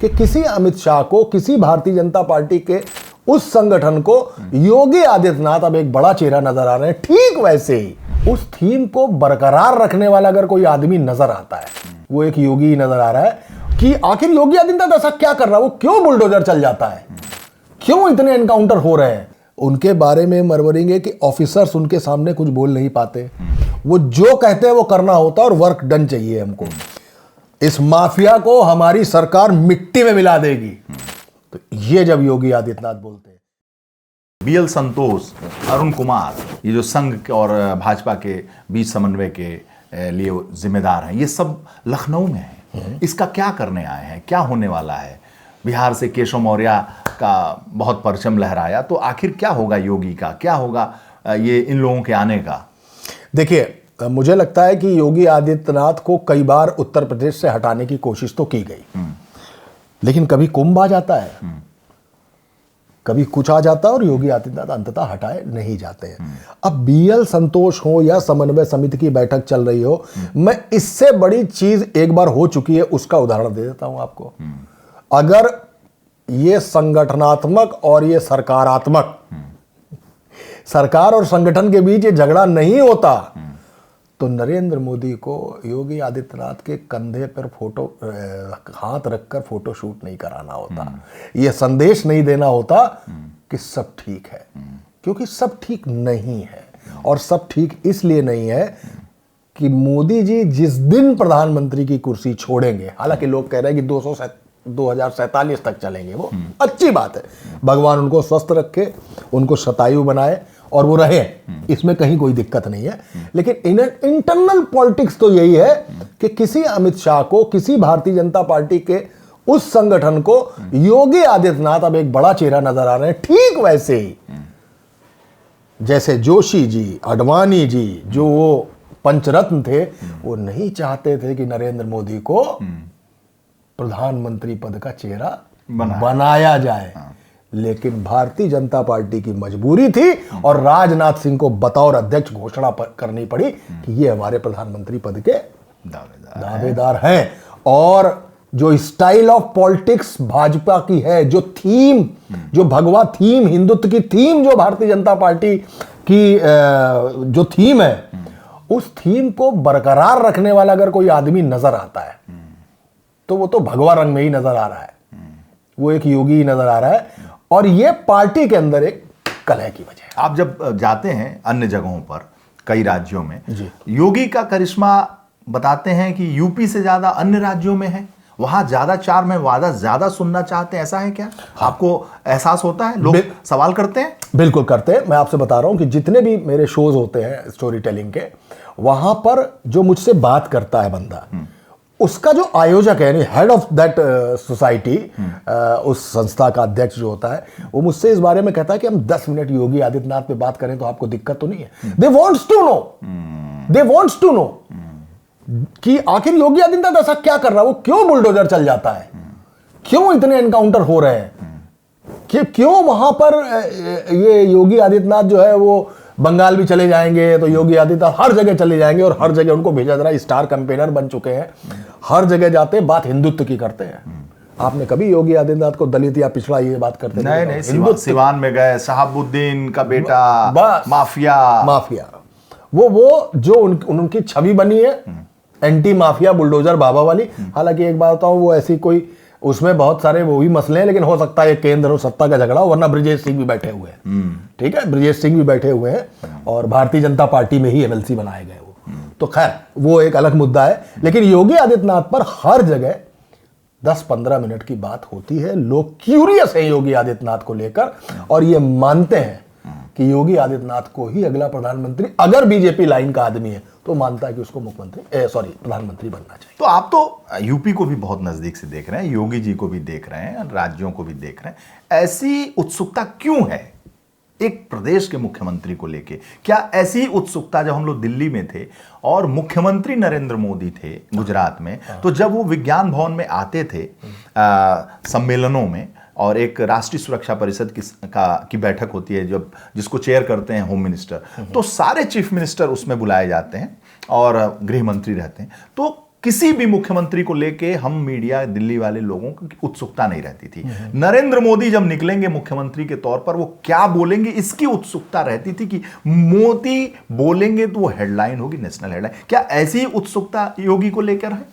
कि किसी अमित शाह को, किसी भारतीय जनता पार्टी के उस संगठन को योगी आदित्यनाथ अब एक बड़ा चेहरा नजर आ रहे हैं। ठीक वैसे ही उस थीम को बरकरार रखने वाला अगर कोई आदमी नजर आता है, वो एक योगी ही नजर आ रहा है कि आखिर योगी आदित्यनाथ ऐसा क्या कर रहा है, वो क्यों बुलडोजर चल जाता है, क्यों इतने एनकाउंटर हो रहे हैं। उनके बारे में मरमरेंगे कि ऑफिसर्स उनके सामने कुछ बोल नहीं पाते, वो जो कहते हैं वो करना होता है और वर्क डन चाहिए हमको। इस माफिया को हमारी सरकार मिट्टी में मिला देगी, तो ये जब योगी आदित्यनाथ बोलते हैं। बीएल संतोष, अरुण कुमार, ये जो संघ और भाजपा के बीच समन्वय के लिए जिम्मेदार हैं, ये सब लखनऊ में हैं। इसका क्या करने आए हैं, क्या होने वाला है? बिहार से केशव मौर्य का बहुत परचम लहराया, तो आखिर क्या होगा योगी का, क्या होगा ये इन लोगों के आने का? देखिए, मुझे लगता है कि योगी आदित्यनाथ को कई बार उत्तर प्रदेश से हटाने की कोशिश तो की गई, लेकिन कभी कुंभ आ जाता है, कभी कुछ आ जाता है और योगी आदित्यनाथ अंततः हटाए नहीं जाते हैं। अब बीएल संतोष हो या समन्वय समिति की बैठक चल रही हो, मैं इससे बड़ी चीज एक बार हो चुकी है उसका उदाहरण दे देता हूं आपको। अगर ये संगठनात्मक और ये सकारात्मक, सरकार और संगठन के बीच ये झगड़ा नहीं होता तो नरेंद्र मोदी को योगी आदित्यनाथ के कंधे पर फोटो हाथ रखकर फोटो शूट नहीं कराना होता, यह संदेश नहीं देना होता कि सब ठीक है, क्योंकि सब ठीक नहीं है। और सब ठीक इसलिए नहीं है कि मोदी जी जिस दिन प्रधानमंत्री की कुर्सी छोड़ेंगे, हालांकि लोग कह रहे हैं कि 2047 तक चलेंगे, वो अच्छी बात है, भगवान उनको स्वस्थ रखे, उनको शतायु बनाए और वो रहे, इसमें कहीं कोई दिक्कत नहीं है। लेकिन इंटरनल पॉलिटिक्स तो यही है कि किसी अमित शाह को, किसी भारतीय जनता पार्टी के उस संगठन को योगी आदित्यनाथ अब एक बड़ा चेहरा नजर आ रहे हैं। ठीक वैसे ही जैसे जोशी जी, आडवाणी जी, जो वो पंचरत्न थे, वो नहीं चाहते थे कि नरेंद्र मोदी को प्रधानमंत्री पद का चेहरा बनाया जाए, लेकिन भारतीय जनता पार्टी की मजबूरी थी और राजनाथ सिंह को बतौर अध्यक्ष घोषणा करनी पड़ी कि ये हमारे प्रधानमंत्री पद के दावेदार हैं। और जो स्टाइल ऑफ पॉलिटिक्स भाजपा की है, जो थीम, जो भगवा थीम, हिंदुत्व की थीम जो भारतीय जनता पार्टी की जो थीम है, उस थीम को बरकरार रखने वाला अगर कोई आदमी नजर आता है तो वो तो भगवा रंग में ही नजर आ रहा है, वो एक योगी ही नजर आ रहा है। और ये पार्टी के अंदर एक कलह की वजह है। आप जब जाते हैं अन्य जगहों पर, कई राज्यों में, योगी का करिश्मा बताते हैं कि यूपी से ज्यादा अन्य राज्यों में है, वहां ज्यादा चार में वादा ज्यादा सुनना चाहते हैं, ऐसा है क्या? हाँ। आपको एहसास होता है? लोग सवाल करते हैं? बिल्कुल करते हैं। मैं आपसे बता रहा हूं कि जितने भी मेरे शोज होते हैं स्टोरी टेलिंग के, वहां पर जो मुझसे बात करता है बंदा, उसका जो आयोजक है, हेड ऑफ दैट सोसाइटी, उस संस्था का अध्यक्ष जो होता है, वो मुझसे इस बारे में कहता है कि हम 10 मिनट योगी आदित्यनाथ पे बात करें तो आपको दिक्कत तो नहीं है। दे वांट्स टू नो कि आखिर योगी आदित्यनाथ ऐसा क्या कर रहा है, वो क्यों बुलडोजर चल जाता है, क्यों इतने एनकाउंटर हो रहे हैं, कि क्यों वहां पर ये योगी आदित्यनाथ जो है वो बंगाल भी चले जाएंगे तो योगी आदित्यनाथ हर जगह चले जाएंगे और हर जगह उनको भेजा जा रहा है, स्टार कैंपेनर बन चुके हैं, हर जगह जाते हैं, बात हिंदुत्व की करते हैं। आपने कभी योगी आदित्यनाथ को दलित या पिछड़ा ये बात करते नहीं, सिवान में गए, शहाबुद्दीन का बेटा, माफिया, वो जो उनकी छवि बनी है, एंटी माफिया बुलडोजर बाबा वाली। हालांकि एक बात बताऊं, वो ऐसी कोई, उसमें बहुत सारे वो भी मसले हैं, लेकिन हो सकता है केंद्र और सत्ता का झगड़ा, वरना ब्रजेश सिंह भी बैठे हुए हैं, ठीक है, ब्रजेश सिंह भी बैठे हुए हैं और भारतीय जनता पार्टी में ही एमएलसी बनाए गए वो, तो खैर वो एक अलग मुद्दा है। लेकिन योगी आदित्यनाथ पर हर जगह 10-15 मिनट की बात होती है, लोग क्यूरियस है योगी आदित्यनाथ को लेकर और ये मानते हैं कि योगी आदित्यनाथ को ही अगला प्रधानमंत्री, अगर बीजेपी लाइन का आदमी है तो मानता है कि उसको प्रधानमंत्री बनना चाहिए। तो आप तो यूपी को भी बहुत नजदीक से देख रहे हैं, योगी जी को भी देख रहे हैं, राज्यों को भी देख रहे हैं, ऐसी उत्सुकता क्यों है एक प्रदेश के मुख्यमंत्री को लेके? क्या ऐसी उत्सुकता जब हम लोग दिल्ली में थे और मुख्यमंत्री नरेंद्र मोदी थे गुजरात में, तो जब वो विज्ञान भवन में आते थे सम्मेलनों में, और एक राष्ट्रीय सुरक्षा परिषद की बैठक होती है जब, जिसको चेयर करते हैं होम मिनिस्टर, तो सारे चीफ मिनिस्टर उसमें बुलाए जाते हैं और गृह मंत्री रहते हैं, तो किसी भी मुख्यमंत्री को लेके हम मीडिया दिल्ली वाले लोगों की उत्सुकता नहीं रहती थी। नरेंद्र मोदी जब निकलेंगे मुख्यमंत्री के तौर पर वो क्या बोलेंगे इसकी उत्सुकता रहती थी कि मोदी बोलेंगे तो वो हेडलाइन होगी, नेशनल हेडलाइन। क्या ऐसी उत्सुकता योगी को लेकर है?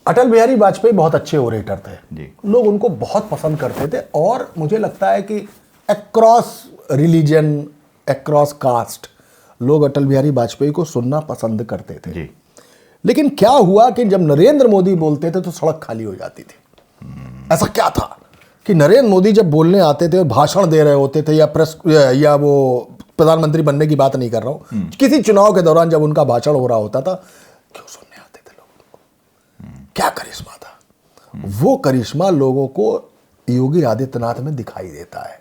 अटल बिहारी वाजपेयी बहुत अच्छे ओरेटर थे जी। लोग उनको बहुत पसंद करते थे और मुझे लगता है कि अक्रॉस रिलीजन, अक्रॉस कास्ट लोग अटल बिहारी वाजपेयी को सुनना पसंद करते थे जी। लेकिन क्या हुआ कि जब नरेंद्र मोदी बोलते थे तो सड़क खाली हो जाती थी। ऐसा क्या था कि नरेंद्र मोदी जब बोलने आते थे, भाषण दे रहे होते थे, या प्रेस या वो प्रधानमंत्री बनने की बात नहीं कर रहा हूं, किसी चुनाव के दौरान जब उनका भाषण हो रहा होता था, क्यों सुनने आते थे लोग? क्या करिश्मा था? वो करिश्मा लोगों को योगी आदित्यनाथ में दिखाई देता है।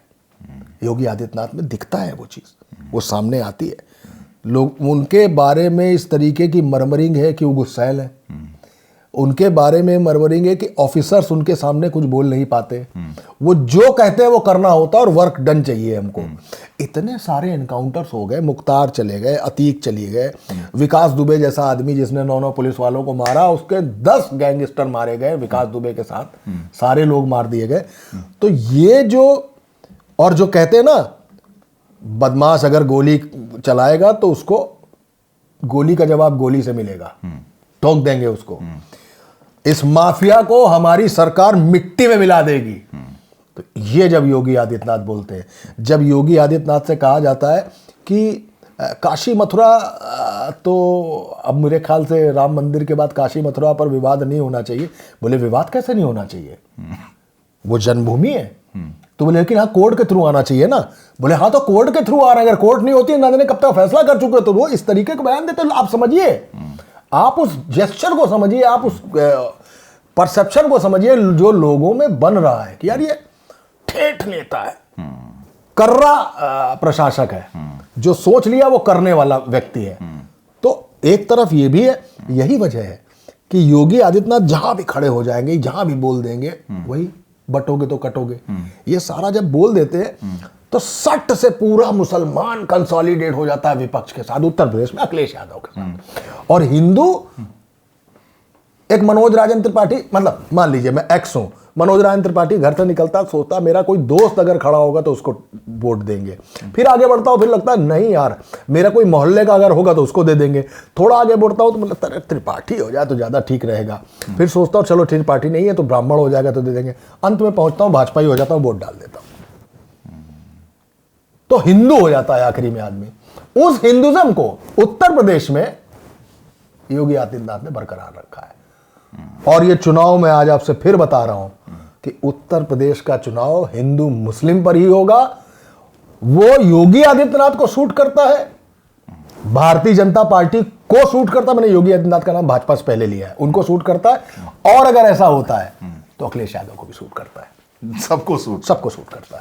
योगी आदित्यनाथ में दिखता है वो चीज, वो सामने आती है। लोग उनके बारे में इस तरीके की मरमरिंग है कि वो गुस्सैल है, उनके बारे में मरमरिंग है कि ऑफिसर्स उनके सामने कुछ बोल नहीं पाते, वो जो कहते हैं वो करना होता है और वर्क डन चाहिए हमको। इतने सारे एनकाउंटर्स हो गए, मुख्तार चले गए, अतीक चली गए, विकास दुबे जैसा आदमी जिसने 9 पुलिस वालों को मारा, उसके 10 गैंगस्टर मारे गए विकास दुबे के साथ, सारे लोग मार दिए गए। तो ये जो, और जो कहते हैं ना बदमाश अगर गोली चलाएगा तो उसको गोली का जवाब गोली से मिलेगा, ठोक देंगे उसको। इस माफिया को हमारी सरकार मिट्टी में मिला देगी। तो ये जब योगी आदित्यनाथ बोलते हैं, जब योगी आदित्यनाथ से कहा जाता है कि काशी मथुरा, तो अब मेरे ख्याल से राम मंदिर के बाद काशी मथुरा पर विवाद नहीं होना चाहिए। बोले विवाद कैसे नहीं होना चाहिए, वो जन्मभूमि है। तो बोले लेकिन हाँ कोर्ट के थ्रू आना चाहिए ना। बोले हाँ तो कोर्ट के थ्रू आ रहा है, अगर कोर्ट नहीं होती ना जाने कब तक फैसला कर चुके। तो वो इस तरीके का बयान देते। आप समझिए, आप उस जेस्चर को समझिए, आप उस परसेप्शन को समझिए जो लोगों में बन रहा है कि यार ये ठेठ नेता है, कर्रा प्रशासक है, जो सोच लिया वो करने वाला व्यक्ति है। तो एक तरफ ये भी है, यही वजह है कि योगी आदित्यनाथ जहां भी खड़े हो जाएंगे, जहां भी बोल देंगे, वही बटोगे तो कटोगे। ये सारा जब बोल देते हैं तो सट से पूरा मुसलमान कंसोलिडेट हो जाता है विपक्ष के साथ, उत्तर प्रदेश में अखिलेश यादव के साथ। और हिंदू, एक मनोज राजन त्रिपाठी, मतलब मान लीजिए मैं एक्स हूं, मनोज राजन त्रिपाठी घर से निकलता सोचता मेरा कोई दोस्त अगर खड़ा होगा तो उसको वोट देंगे। फिर आगे बढ़ता हूं, फिर लगता है नहीं यार मेरा कोई मोहल्ले का अगर होगा तो उसको दे देंगे। थोड़ा आगे बढ़ता हूं तो मतलब लगता है त्रिपाठी हो जाए तो ज्यादा ठीक रहेगा। फिर सोचता हूं चलो त्रिपाठी नहीं है तो ब्राह्मण हो जाएगा तो दे देंगे। अंत में पहुंचता हूं भाजपा ही हो जाता हूं, वोट डाल देता हूं, तो हिंदू हो जाता है आखिरी में आदमी। उस हिंदुज्म को उत्तर प्रदेश में योगी आदित्यनाथ ने बरकरार रखा है। और ये चुनाव मैं आज आपसे फिर बता रहा हूं कि उत्तर प्रदेश का चुनाव हिंदू मुस्लिम पर ही होगा। वो योगी आदित्यनाथ को सूट करता है, भारतीय जनता पार्टी को सूट करता है। मैंने योगी आदित्यनाथ का नाम भाजपा से पहले लिया है, उनको सूट करता है। और अगर ऐसा होता है तो अखिलेश यादव को भी सूट करता है, सबको सूट सबको सूट करता है।